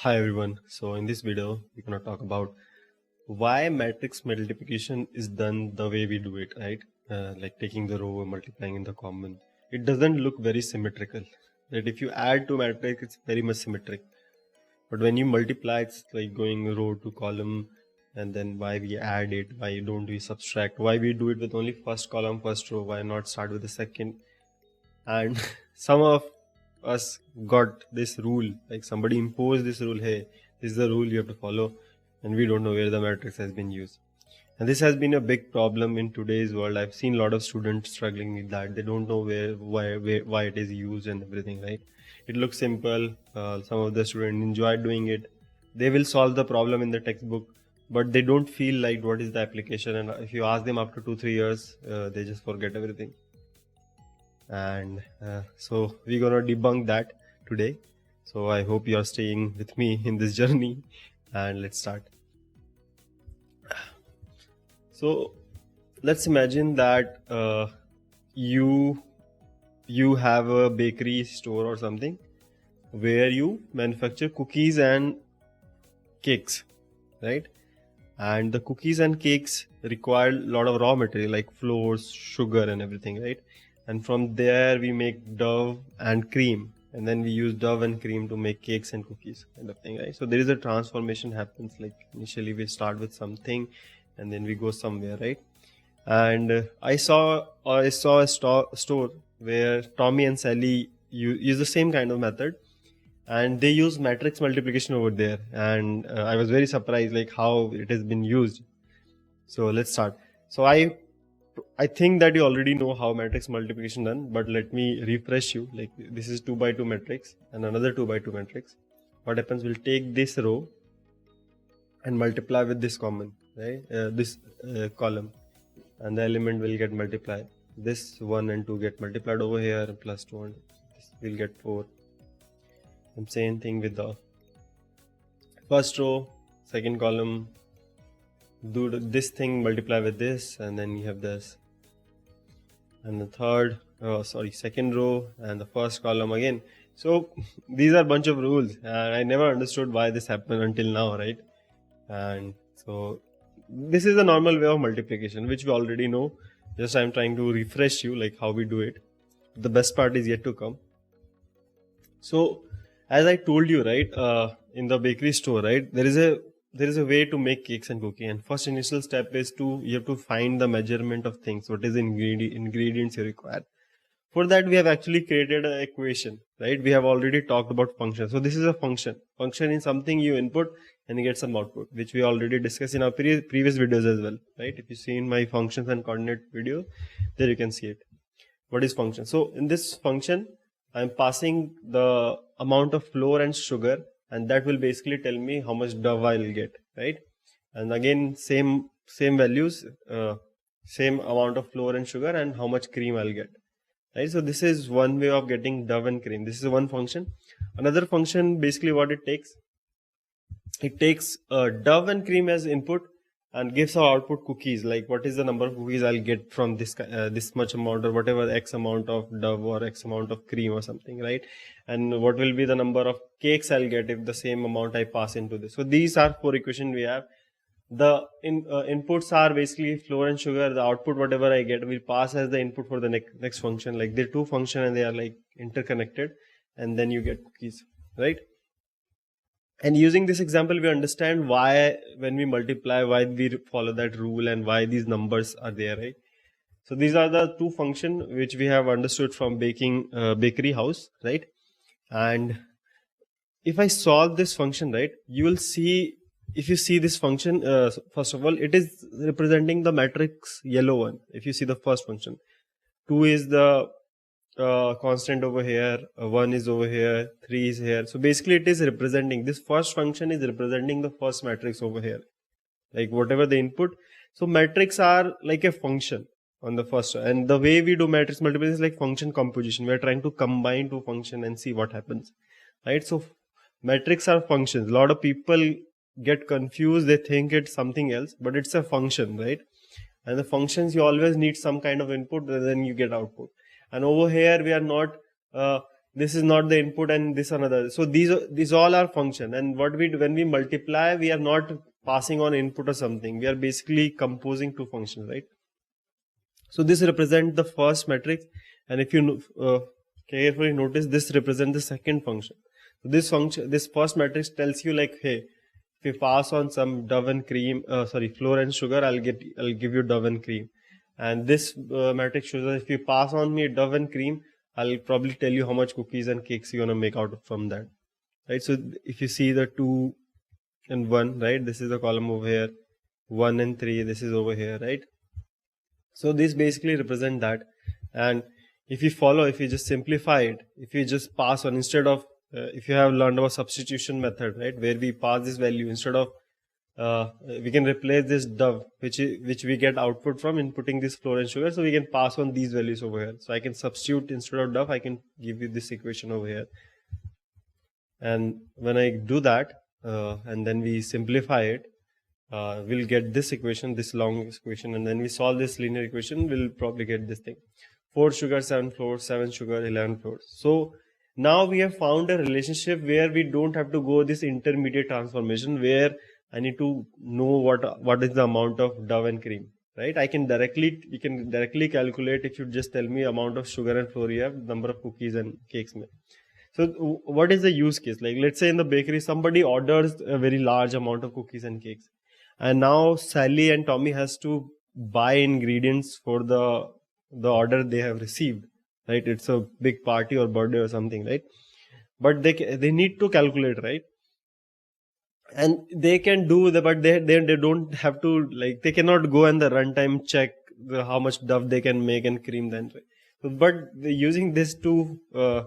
Hi everyone. So in this video, we're gonna talk about why matrix multiplication is done the way we do it, right? Like taking the row and multiplying in the common. It doesn't look very symmetrical. That if you add to matrix, it's very much symmetric. But when you multiply, it's like going row to column, and then why we add it, why don't we subtract, why we do it with only first column, first row, why not start with the second? And some of us got this rule, like somebody imposed this rule, hey, this is the rule you have to follow, and we don't know where the matrix has been used. And this has been a big problem in today's world. I've seen a lot of students struggling with that. They don't know why it is used and everything, right? It looks simple. Some of the students enjoy doing it. They will solve the problem in the textbook, but they don't feel like what is the application. And if you ask them after 2-3 years, they just forget everything. And so we're gonna debunk that today. So I hope you're staying with me in this journey, and let's start. So let's imagine that you have a bakery store or something where you manufacture cookies and cakes, right? And the cookies and cakes require a lot of raw material like flours, sugar and everything, right? And from there we make dough and cream, and then we use dough and cream to make cakes and cookies kind of thing, right? So there is a transformation happens, like initially we start with something and then we go somewhere, right? And I saw a store where Tommy and Sally use the same kind of method, and they use matrix multiplication over there. And I was very surprised like how it has been used. So let's start. So I think that you already know how matrix multiplication done, but let me refresh you. Like this is 2 by 2 matrix and another 2 by 2 matrix. What happens, we'll take this row and multiply with this common, right? This column, and the element will get multiplied. This 1 and 2 get multiplied over here, plus 2 and this will get 4. And same thing with the first row, second column, do this thing, multiply with this, and then you have this. And the second row and the first column again. So these are a bunch of rules, and I never understood why this happened until now, right? And so this is the normal way of multiplication, which we already know. Just I'm trying to refresh you like how we do it. The best part is yet to come. So as I told you, right, in the bakery store, right, there is a way to make cakes and cookie. And first initial step is you have to find the measurement of things. What is the ingredients you require? For that, we have actually created an equation, right? We have already talked about function. So this is a function. Function is something you input and you get some output, which we already discussed in our previous videos as well, right? If you see in my functions and coordinate video, there you can see it. What is function? So in this function, I'm passing the amount of flour and sugar, and that will basically tell me how much dough I'll get, right? And again, same values, same amount of flour and sugar, and how much cream I'll get. Right, so this is one way of getting dough and cream. This is one function. Another function, basically what it takes dough and cream as input and gives our output cookies. Like what is the number of cookies I'll get from this much amount, or whatever X amount of dough or X amount of cream or something, right? And what will be the number of cakes I'll get if the same amount I pass into this. So these are 4 equations we have. The inputs are basically flour and sugar. The output, whatever I get, will pass as the input for the next function. Like they're 2 functions and they are like interconnected, and then you get cookies, right? And using this example, we understand why when we multiply, why we follow that rule and why these numbers are there, right? So these are the 2 functions which we have understood from bakery house, right? And if I solve this function, right, you will see, if you see this function, first of all, it is representing the matrix yellow one. If you see the first function, 2 is the constant over here, 1 is over here, 3 is here. So basically it is representing, this first function is representing the first matrix over here, like whatever the input. So matrix are like a function on the first, and the way we do matrix multiplication is like function composition. We are trying to combine 2 functions and see what happens, right? So matrix are functions. A lot of people get confused, they think it's something else, but it's a function, right? And the functions, you always need some kind of input, then you get output. And over here we are not this is not the input and this another. So these all are function, and what we do when we multiply, we are not passing on input or something. We are basically composing two functions, right? So this represents the first matrix, and if you carefully notice, this represents the second function. So this first matrix tells you like, hey, if you pass on some dough and cream, flour and sugar, I'll give you dough and cream. And this matrix shows that if you pass on me dough and cream, I'll probably tell you how much cookies and cakes you're gonna make out from that, right? So if you see the 2 and 1, right, this is the column over here, 1 and 3, this is over here, right? So this basically represent that. And if you just simplify it, if you just pass on, instead of if you have learned about substitution method, right, where we pass this value, instead of we can replace this dough, which we get output from inputting this flour and sugar, so we can pass on these values over here. So I can substitute, instead of dough, I can give you this equation over here. And when I do that, and then we simplify it, we'll get this equation, this long equation, and then we solve this linear equation, we'll probably get this thing: 4 sugar, 7 flour, 7 sugar, 11 flour. So now we have found a relationship where we don't have to go this intermediate transformation, where I need to know what is the amount of dough and cream, right? We can directly calculate. If you just tell me amount of sugar and flour you have, number of cookies and cakes made. So what is the use case? Like, let's say in the bakery, somebody orders a very large amount of cookies and cakes, and now Sally and Tommy has to buy ingredients for the order they have received, right? It's a big party or birthday or something, right? But they need to calculate, right? And they can do the, but they don't have to, like, they cannot go and the runtime check how much dough they can make and cream then, right? So, but using this two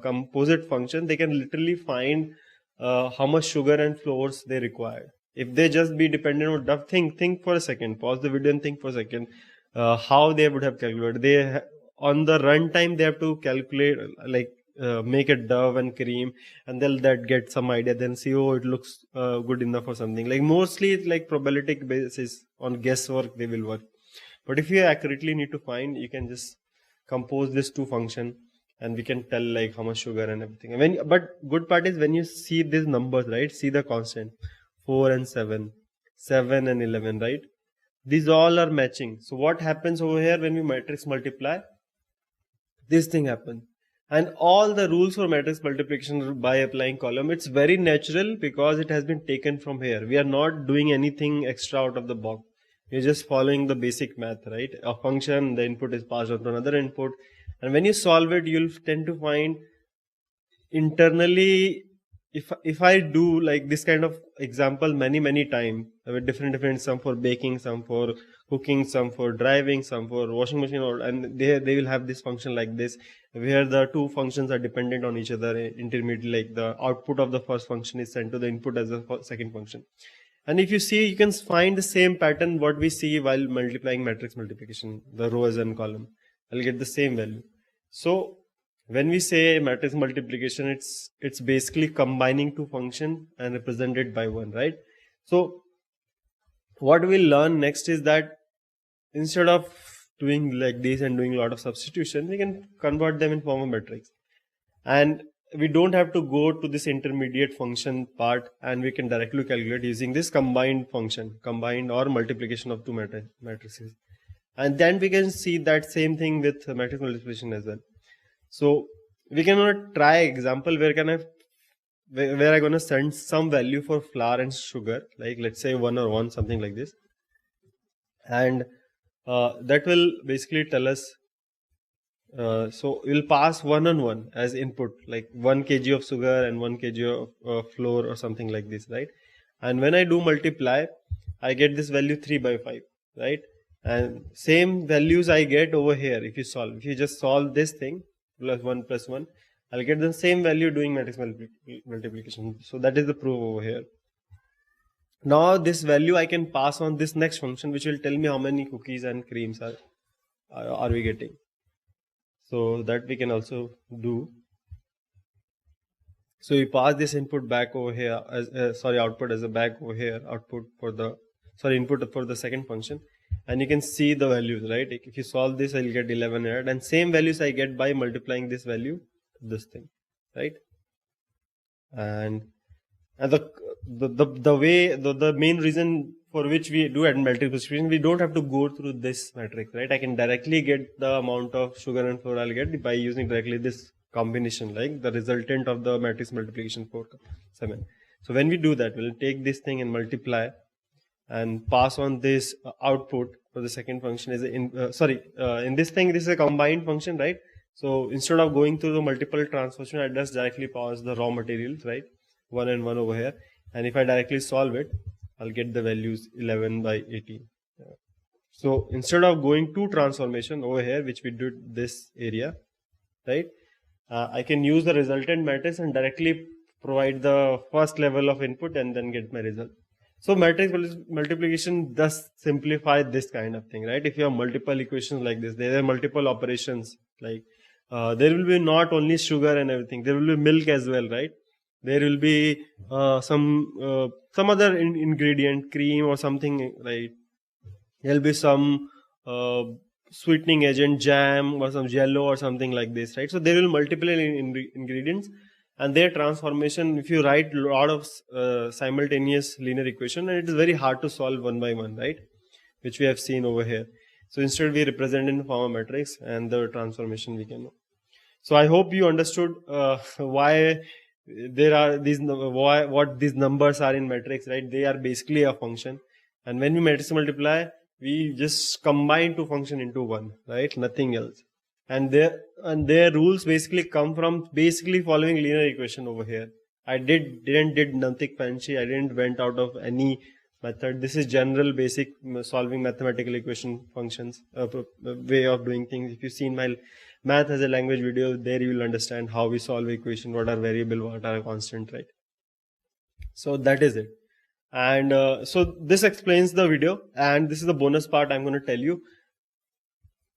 composite function, they can literally find how much sugar and flours they require. If they just be dependent on dough, think for a second, pause the video and think for a second, how they would have calculated. On the runtime, they have to calculate, like, make a dough and cream, and they'll get some idea, then see, oh, it looks good enough or something. Like, mostly it's like probabilistic basis, on guesswork they will work. But if you accurately need to find, you can just compose this two function, and we can tell like how much sugar and everything. But good part is when you see these numbers, right, see the constant 4 and 7, 7 and 11, right? These all are matching. So what happens over here when we matrix multiply? This thing happens. And all the rules for matrix multiplication by applying column, it's very natural because it has been taken from here. We are not doing anything extra out of the box. We're just following the basic math, right? A function, the input is passed on to another input. And when you solve it, you'll tend to find internally, if I do like this kind of example many times with different, some for baking, some for cooking, some for driving, some for washing machine, and they will have this function like this, where the two functions are dependent on each other intermediately, like the output of the first function is sent to the input as the second function. And if you see, you can find the same pattern what we see while multiplying matrix multiplication, the rows and column. I'll get the same value. So when we say matrix multiplication, it's basically combining two functions and represented by one, right? So what we'll learn next is that instead of doing like this and doing a lot of substitution, we can convert them in form of matrix. And we don't have to go to this intermediate function part, and we can directly calculate using this combined function, combined or multiplication of two matrices. And then we can see that same thing with matrix multiplication as well. So we can try example where I'm gonna send some value for flour and sugar, like let's say 1 or 1, something like this, and that will basically tell us. So we'll pass 1 and 1 as input, like 1 kg of sugar and 1 kg of flour or something like this, right? And when I do multiply, I get this value 3 by 5, right? And same values I get over here if you just solve this thing, plus 1, I'll get the same value doing matrix multiplication. So that is the proof over here. Now this value I can pass on this next function, which will tell me how many cookies and creams are we getting. So that we can also do. So we pass this input back over here as output as a back over here, input for the second function, and you can see the values, right? If you solve this, I'll get 11 here, and same values I get by multiplying this value to this thing. right? And the main reason for which we do matrix multiplication, we don't have to go through this matrix, right? I can directly get the amount of sugar and flour I'll get by using directly this combination, like the resultant of the matrix multiplication 4, 7. So when we do that, we'll take this thing and multiply and pass on this output for the second function is in this thing, this is a combined function, right? So instead of going through the multiple transformation, I just directly pass the raw materials, right? 1 and 1 over here, and if I directly solve it, I'll get the values 11 by 18. So instead of going to transformation over here, which we did this area, right? I can use the resultant matrix and directly provide the first level of input and then get my result. So matrix multiplication does simplify this kind of thing, right? If you have multiple equations like this, there are multiple operations, like there will be not only sugar and everything, there will be milk as well, right? There will be some other ingredient, cream or something, right? There will be some sweetening agent, jam or some jello or something like this, right? So there will multiple ingredients, and their transformation, if you write a lot of simultaneous linear equation, and it is very hard to solve one by one, right? Which we have seen over here. So instead we represent in form of matrix, and the transformation we can know. So I hope you understood why there are these, what these numbers are in matrix, right? They are basically a function, and when we matrix multiply, we just combine two function into one, right? Nothing else. And their rules basically come from basically following linear equation over here. I didn't did nothing fancy. I didn't went out of any method. This is general basic solving mathematical equation functions, way of doing things. If you've seen my math as a language video, there you will understand how we solve equation, what are variable, what are constant, right? So that is it. And so this explains the video, and this is the bonus part I'm going to tell you.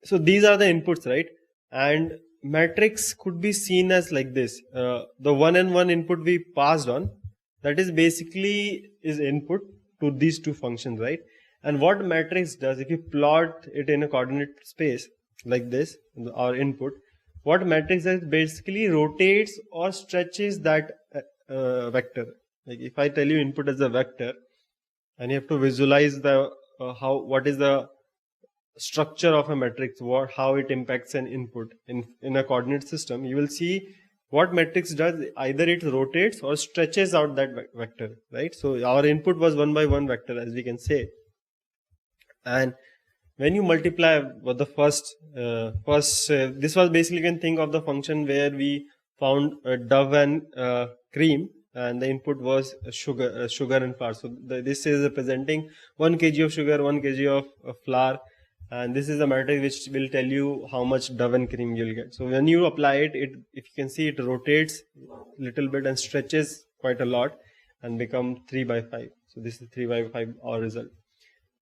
So these are the inputs, right? And matrix could be seen as like this. The 1 and 1 input we passed on, that is basically is input to these two functions, right? And what matrix does, if you plot it in a coordinate space like this, our input, what matrix does basically rotates or stretches that vector. Like if I tell you input as a vector, and you have to visualize the what is the structure of a matrix, how it impacts an input in a coordinate system, you will see what matrix does. Either it rotates or stretches out that vector, right? So our input was 1 by 1 vector, as we can say. And when you multiply what the first this was basically, you can think of the function where we found dough and cream, and the input was sugar and flour. So this is representing 1 kg of sugar, 1 kg of flour, and this is the matrix which will tell you how much dough and cream you'll get. So when you apply it, if you can see, it rotates a little bit and stretches quite a lot and become 3 by 5. So this is 3 by 5 our result.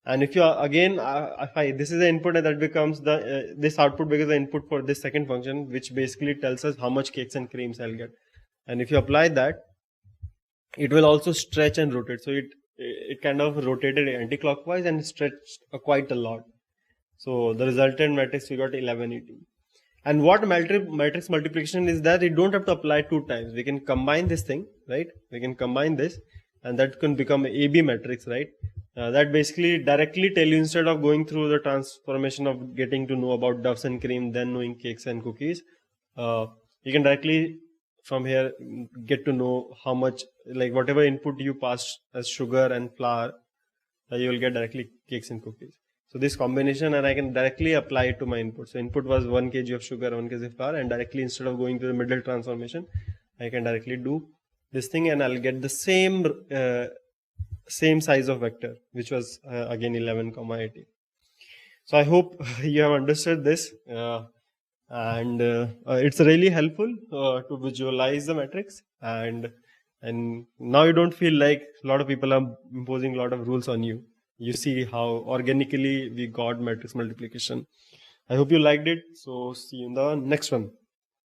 And if you again, this is the input, and that becomes the this output becomes the input for this second function, which basically tells us how much cakes and creams I'll get. And if you apply that, it will also stretch and rotate. So it kind of rotated anti-clockwise and stretched quite a lot. So the resultant matrix we got 11, 18. And what matrix multiplication is that you don't have to apply 2 times. We can combine this thing, right? We can combine this, and that can become AB matrix, right? That basically directly tell you, instead of going through the transformation of getting to know about doves and cream, then knowing cakes and cookies, you can directly from here get to know how much, like whatever input you pass as sugar and flour, you will get directly cakes and cookies. So this combination, and I can directly apply it to my input. So input was 1 kg of sugar, 1 kg of flour, and directly, instead of going to the middle transformation, I can directly do this thing, and I'll get the same size of vector, which was again 11, 18. So I hope you have understood this, and it's really helpful to visualize the matrix, and now you don't feel like a lot of people are imposing a lot of rules on you. You see how organically we got matrix multiplication. I hope you liked it. So see you in the next one.